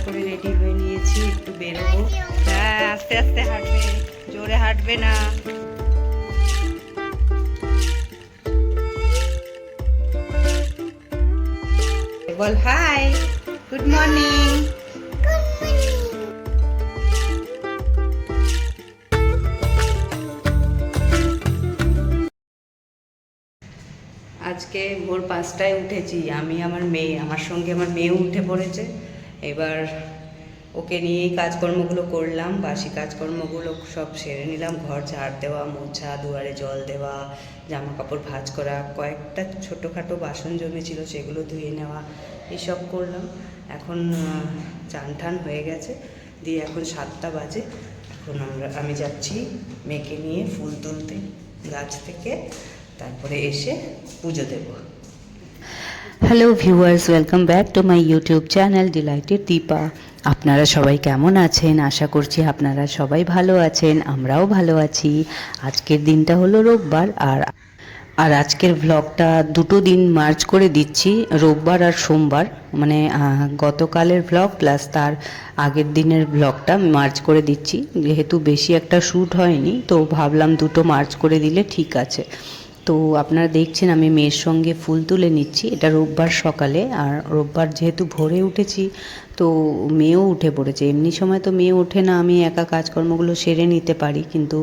করে রেডি হয়ে নিয়েছি, একটু বেরোবো। হ্যাঁ, আস্তে আস্তে হাঁটবে, জোরে হাঁটবে না। বল হাই, গুড মর্নিং। আজকে ভোর 5টায় উঠেছি আমি, আমার মেয়ে, আমার সঙ্গে আমার মেয়েও উঠে পড়েছে। এবার ওকে নিয়েই কাজকর্মগুলো করলাম, বাসি কাজকর্মগুলো সব সেরে নিলাম। ঘর ঝাড় দেওয়া, মোছা, দুয়ারে জল দেওয়া, জামা কাপড় ভাঁজ করা, কয়েকটা ছোটোখাটো বাসন জমেছিল সেগুলো ধুয়ে নেওয়া, এইসব করলাম। এখন চান টান হয়ে গেছে, দিয়ে এখন 7টা বাজে। এখন আমি যাচ্ছি মেয়েকে নিয়ে ফুল তুলতে গাছ থেকে, তারপরে এসে পুজো দেব। Hello viewers, welcome back to my YouTube channel delighted Deepa. আপনারা সবাই কেমন আছেন? আশা করছি আপনারা সবাই ভালো আছেন, আমরাও ভালো আছি। আজকের দিনটা হলো রোববার, আর আজকের ভ্লগটা দুটো দিন মার্চ করে দিচ্ছি, রোববার আর সোমবার, মানে গতকালের ভ্লগ প্লাস তার আগের দিনের ভ্লগটা মার্চ করে দিচ্ছি। যেহেতু বেশি একটা শ্যুট হয়নি, তো ভাবলাম দুটো মার্চ করে দিলে ঠিক আছে। তো আপনারা দেখছেন আমি মেয়ের সঙ্গে ফুল তুলে নিচ্ছি, এটা রোববার সকালে। আর রোববার যেহেতু ভোরে উঠেছি, তো মেয়েও উঠে পড়েছে। এমনি সময় তো মেয়ে ওঠে না, আমি একা কাজকর্মগুলো সেরে নিতে পারি, কিন্তু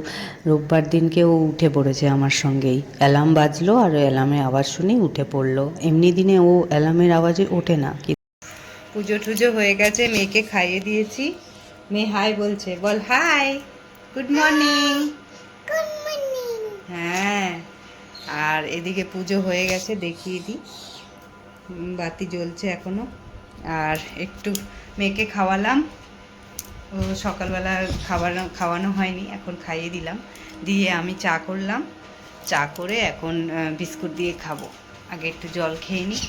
রোববার দিনকে ও উঠে পড়েছে আমার সঙ্গেই। অ্যালার্ম বাজলো আর অ্যালার্মের আওয়াজ শুনেই উঠে পড়লো। এমনি দিনে ও অ্যালার্মের আওয়াজে ওঠে না। পুজো টুজো হয়ে গেছে, মেয়েকে খাইয়ে দিয়েছি। মেয়ে হাই বলছে, বল হাই, গুড মর্নিং। হ্যাঁ, আর এদিকে পুজো হয়ে গেছে, দেখিয়ে দিই, বাতি জ্বলছে এখনো। আর একটু মেয়েকে খাওয়ালাম, ও সকালবেলা খাওয়ানো হয়নি, এখন খাইয়ে দিলাম। দিয়ে আমি চা করলাম, চা করে এখন বিস্কুট দিয়ে খাবো। আগে একটু জল খেয়ে নিই।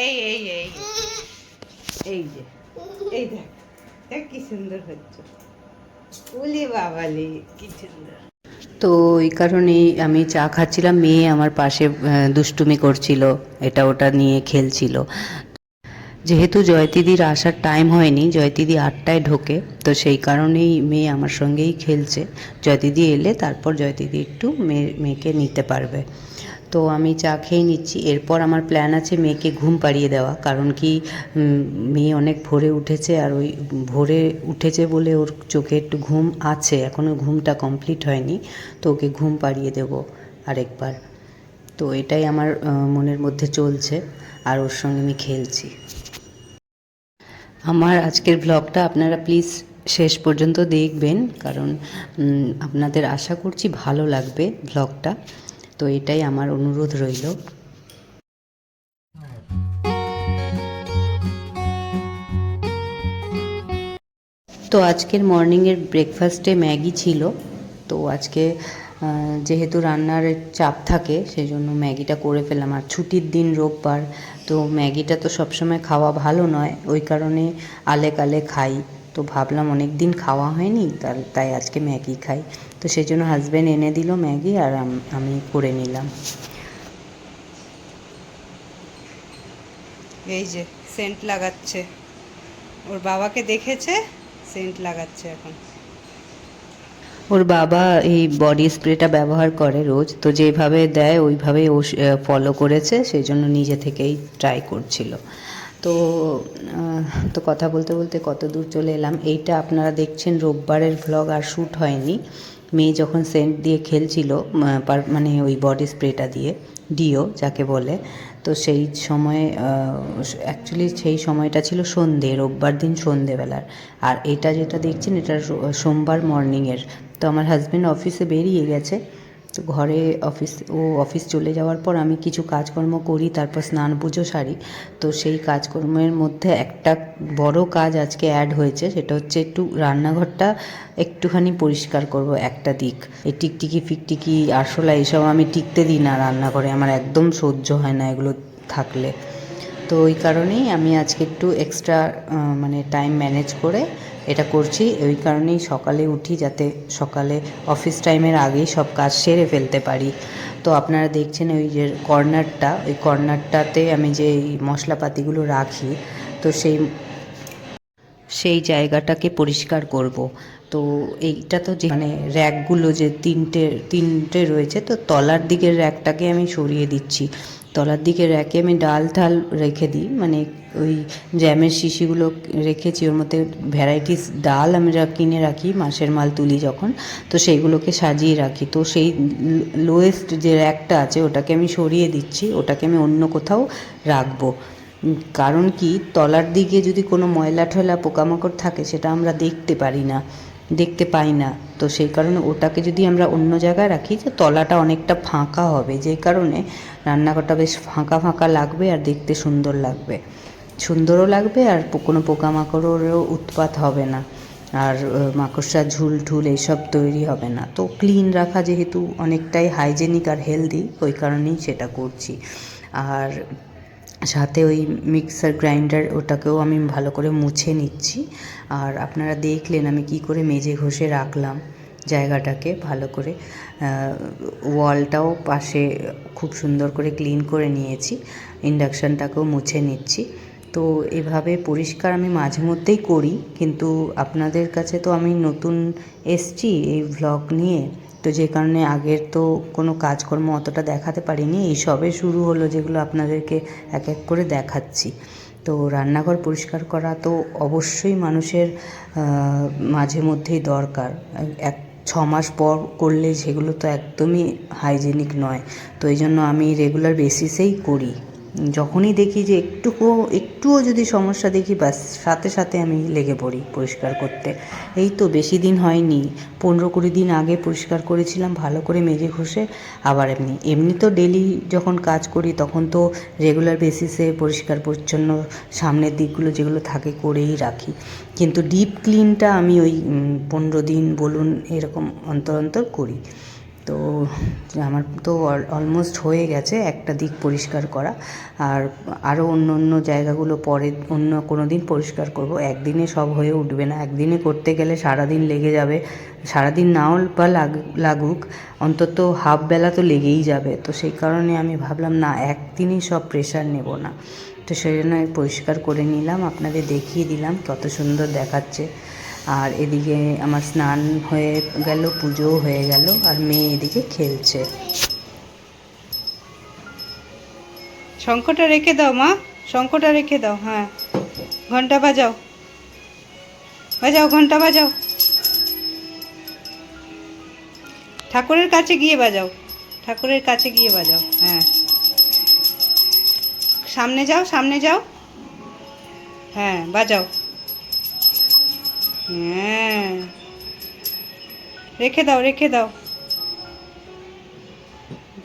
এই এই এই এই যে, এই দেখ, দেখ কি সুন্দর হচ্ছে, ওলে বাবালে কি সুন্দর। তো এই কারণেই আমি চা খাচ্ছিলাম, মেয়ে আমার পাশে দুষ্টুমি করছিল, এটা ওটা নিয়ে খেলছিল। যেহেতু জয়তিদির আসার টাইম হয়নি, জয়তিদি 8টায় ঢোকে, তো সেই কারণেই মেয়ে আমার সঙ্গেই খেলছে। জয়তিদি এলে তারপর জয়তিদি একটু মেয়েকে নিতে পারবে। তো আমি চা খেয়ে নিচ্ছি। এরপর আমার প্ল্যান আছে মেয়েকে ঘুম পাড়িয়ে দেওয়া, কারণ কি মেয়ে অনেক ভোরে উঠেছে, আর ওই ভোরে উঠেছে বলে ওর চোখে একটু ঘুম আছে, এখনও ঘুমটা কমপ্লিট হয়নি, তো ওকে ঘুম পাড়িয়ে দেবো আরেকবার। তো এটাই আমার মনের মধ্যে চলছে, আর ওর সঙ্গে আমি খেলছি। আমার আজকের ব্লগটা আপনারা প্লিজ শেষ পর্যন্ত দেখবেন, কারণ আপনাদের আশা করছি ভালো লাগবে ব্লগটা। তো এটাই আমার অনুরোধ রইল। তো আজকের মর্নিংয়ের ব্রেকফাস্টে ম্যাগি ছিল। তো আজকে যেহেতু রান্নার চাপ থাকে, সেই জন্য ম্যাগিটা করে ফেললাম। আর ছুটির দিন রোববার, তো ম্যাগিটা তো সবসময় খাওয়া ভালো নয়, ওই কারণে আলে কালে খাই। তো ভাবলাম অনেক দিন খাওয়া হয়নি, তাই আজকে ম্যাগি খাই। তো সেই জন্য হাজব্যান্ড এনে দিল ম্যাগি, আর আমি করে নিলাম। এই যে সেন্ট লাগাচ্ছে, ওর বাবাকে দেখেছে, সেন্ট লাগাচ্ছে এখন। ওর বাবা এই বডি স্প্রেটা ব্যবহার করে রোজ, তো যেভাবে দেয় ওইভাবেই ও ফলো করেছে, সেই জন্য নিজে থেকেই ট্রাই করছিল। তো তো কথা বলতে বলতে কত দূর চলে এলাম। এইটা আপনারা দেখছেন রোববারের ভ্লগ, আর শ্যুট হয়নি। মেয়ে যখন সেন্ট দিয়ে খেলছিল, মানে ওই বডি স্প্রেটা দিয়ে, ডিও যাকে বলে, তো সেই সময়ে অ্যাকচুয়ালি সেই সময়টা ছিল সন্ধে, রোববার দিন সন্ধেবেলার। আর এটা যেটা দেখছেন, এটা সোমবার মর্নিংয়ের। তো আমার হাজব্যান্ড অফিসে বেরিয়ে গেছে, তো ঘরে অফিস চলে যাওয়ার পর আমি কিছু কাজকর্ম করি, তারপর স্নান পুজো সারি। তো সেই কাজকর্মের মধ্যে একটা বড় কাজ আজকে অ্যাড হয়েছে, সেটা হচ্ছে একটু রান্নাঘরটা একটুখানি পরিষ্কার করব। একটা দিক, এই টিকটিকি ফিকটিকি আরশোলা এইসব আমি টিকতে দিই না রান্নাঘরে, আমার একদম সহ্য হয় না এগুলো থাকলে। তো ওই কারণেই আমি আজকে একটু এক্সট্রা মানে টাইম ম্যানেজ করে এটা করছি। ওই কারণেই সকালে উঠি, যাতে সকালে অফিস টাইমের আগেই সব কাজ সেরে ফেলতে পারি। তো আপনারা দেখছেন ওই যে ওই কর্নারটাতে আমি যে মশলাপাতিগুলো রাখি, তো সেই সেই জায়গাটাকে পরিষ্কার করব। তো এইটা তো যে মানে র্যাকগুলো যে তিনটে রয়েছে, তো তলার দিকের র্যাকটাকে আমি সরিয়ে দিচ্ছি। তলার দিকের র্যাকে আমি ডাল ঠাল রেখে দিই, মানে ওই জ্যামের শিশিগুলো রেখেছি, ওর মধ্যে ভ্যারাইটিস ডাল আমি কিনে রাখি মাসের মাল তুলি যখন, তো সেইগুলোকে সাজিয়ে রাখি। তো সেই লোয়েস্ট যে র্যাকটা আছে ওটাকে আমি সরিয়ে দিচ্ছি, ওটাকে আমি অন্য কোথাও রাখবো। কারণ কি, তলার দিকে যদি কোনো ময়লা ঠয়লা পোকামাকড় থাকে সেটা আমরা দেখতে পাই না। তো সেই কারণে ওটাকে যদি আমরা অন্য জায়গায় রাখি, তো তলাটা অনেকটা ফাঁকা হবে, যেই কারণে রান্নাঘরটা বেশ ফাঁকা ফাঁকা লাগবে আর দেখতে সুন্দরও লাগবে, আর কোনো পোকামাকড়েরও উৎপাত হবে না, আর মাকড়সা ঝুল ঠুল এইসব তৈরি হবে না। তো ক্লিন রাখা যেহেতু অনেকটাই হাইজেনিক আর হেলদি, ওই কারণেই সেটা করছি। আর সাথে ওই মিক্সার গ্রাইন্ডার ওটাকেও আমি ভালো করে মুছে নিচ্ছি। আর আপনারা দেখলেন আমি কি করে মেজে ঘষে রাখলাম জায়গাটাকে ভালো করে, ওয়ালটাও পাশে খুব সুন্দর করে ক্লিন করে নিয়েছি, ইন্ডাকশানটাকেও মুছে নিচ্ছি। তো এভাবে পরিষ্কার আমি মাঝে মধ্যেই করি, কিন্তু আপনাদের কাছে তো আমি নতুন এসছি এই ভ্লগ নিয়ে, তো যে কারণে আগের তো কোনো কাজকর্ম অতটা দেখাতে পারিনি, এই সবে শুরু হলো যেগুলো আপনাদেরকে এক এক করে দেখাচ্ছি। তো রান্নাঘর পরিষ্কার করা তো অবশ্যই মানুষের মাঝে মধ্যেই দরকার। 6 মাস পর করলে সেগুলো তো একদমই হাইজেনিক নয়। তো এই জন্য আমি রেগুলার বেসিসেই করি। যখনই দেখি যে একটুও যদি সমস্যা দেখি, ব্যাস সাথে সাথে আমি লেগে পড়ি পরিষ্কার করতে। এই তো বেশি দিন হয়নি, 15-20 দিন আগে পরিষ্কার করেছিলাম ভালো করে মেজে ঘষে। আবার এমনি তো ডেলি যখন কাজ করি তখন তো রেগুলার বেসিসে পরিষ্কার পরিচ্ছন্ন সামনের দিকগুলো যেগুলো থাকে করেই রাখি, কিন্তু ডিপ ক্লিনটা আমি ওই 15 দিন বলুন এরকম অন্তর করি। তো আমার তো অলমোস্ট হয়ে গেছে একটা দিক পরিষ্কার করা, আর আরও অন্য জায়গাগুলো পরে অন্য কোনো দিন পরিষ্কার করব। একদিনে সব হয়ে উঠবে না, একদিনে করতে গেলে সারাদিন লেগে যাবে, সারাদিন নাও বা লাগুক, অন্তত হাফ বেলা তো লেগেই যাবে। তো সেই কারণে আমি ভাবলাম না, একদিনই সব প্রেশার নেব না, তো সেই জন্য পরিষ্কার করে নিলাম, আপনাদের দেখিয়ে দিলাম কত সুন্দর দেখাচ্ছে। আর এদিকে আমার স্নান হয়ে গেল, পুজোও হয়ে গেল, আর মেয়ে এদিকে খেলছে। শঙ্খটা রেখে দাও মা, শঙ্খটা রেখে দাও। হ্যাঁ, ঘন্টা বাজাও, ঘন্টা বাজাও, ঠাকুরের কাছে গিয়ে বাজাও, ঠাকুরের কাছে গিয়ে বাজাও। হ্যাঁ, সামনে যাও, হ্যাঁ বাজাও। হ্যাঁ, রেখে দাও।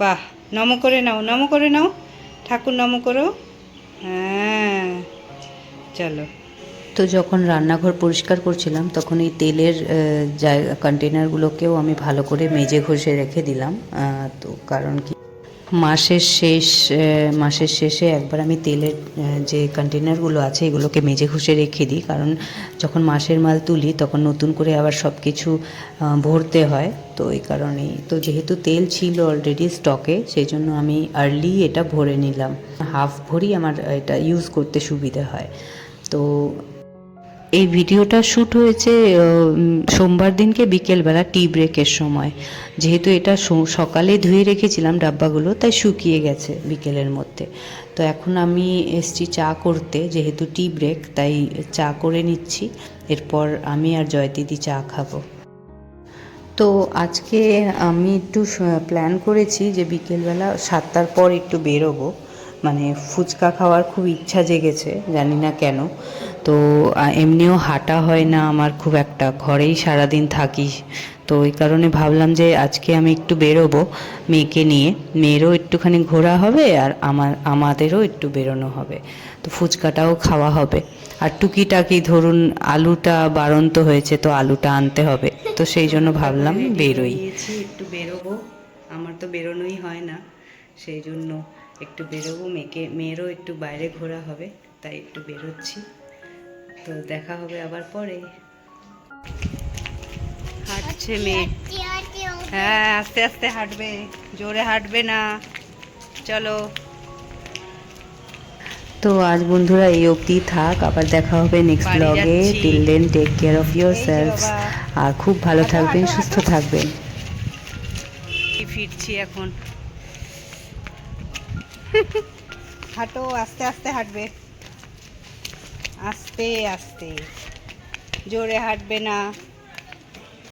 বাহ, নম করে নাও, ঠাকুর নম করো। হ্যাঁ, চলো। তো যখন রান্নাঘর পরিষ্কার করছিলাম তখন এই তেলের কন্টেনারগুলোকেও আমি ভালো করে মেজে ঘষে রেখে দিলাম। তো কারণ কি, মাসের শেষে একবার আমি তেলের যে কন্টেনারগুলো আছে এগুলোকে মেজে ঘষে রেখে দিই, কারণ যখন মাসের মাল তুলি তখন নতুন করে আবার সব কিছু ভরতে হয়। তো এই কারণেই, তো যেহেতু তেল ছিল অলরেডি স্টকে, সেই জন্য আমি আর্লি এটা ভরে নিলাম, হাফ ভরি আমার এটা ইউজ করতে সুবিধা হয়। তো এই ভিডিওটা শ্যুট হয়েছে সোমবার দিনকে বিকেলবেলা টি ব্রেকের সময়। যেহেতু এটা সকালে ধুয়ে রেখেছিলাম ডাব্বাগুলো, তাই শুকিয়ে গেছে বিকেলের মধ্যে। তো এখন আমি এসছি চা করতে, যেহেতু টি ব্রেক তাই চা করে নিচ্ছি, এরপর আমি আর জয়দিদি চা খাবো। তো আজকে আমি একটু প্ল্যান করেছি যে বিকেলবেলা 7টার পর একটু বেরোবো, মানে ফুচকা খাওয়ার খুব ইচ্ছা জেগেছে, জানি না কেন। তো এমনিও হাঁটা হয় না আমার খুব একটা, ঘরেই সারাদিন থাকি, তো ওই কারণে ভাবলাম যে আজকে আমি একটু বেরোবো মেয়েকে নিয়ে, মেয়েরও একটুখানি ঘোরা হবে আর আমাদেরও একটু বেরোনো হবে, তো ফুচকাটাও খাওয়া হবে। আর টুকিটাকি ধরুন আলুটা বাড়ন্ত হয়েছে, তো আলুটা আনতে হবে, তো সেই জন্য ভাবলাম বেরোই, একটু বেরোবো। আমার তো বেরোনোই হয় না, সেই জন্য একটু বেরোবো, মেয়েরও একটু বাইরে ঘোরা হবে, তাই একটু বেরোচ্ছি। তো দেখা হবে আবার পরে। হাঁটছে মেয়ে, হ্যাঁ আস্তে আস্তে হাঁটবে, জোরে হাঁটবে না, চলো। তো আজ বন্ধুরা এই অবধি থাক, আবার দেখা হবে নেক্সট বাড়ি ব্লগে। যাচ্ছি। Till then take care of your এই যে সেলফস, বাবা, আর খুব ভালো হাঁটো, থাকবেন, হাঁটো, সুস্থ হাঁটো। থাকবেন। ফিরছি এখন। হাঁটো, আস্তে আস্তে হাঁটবে, আস্তে আস্তে, জোরে হাঁটবে না।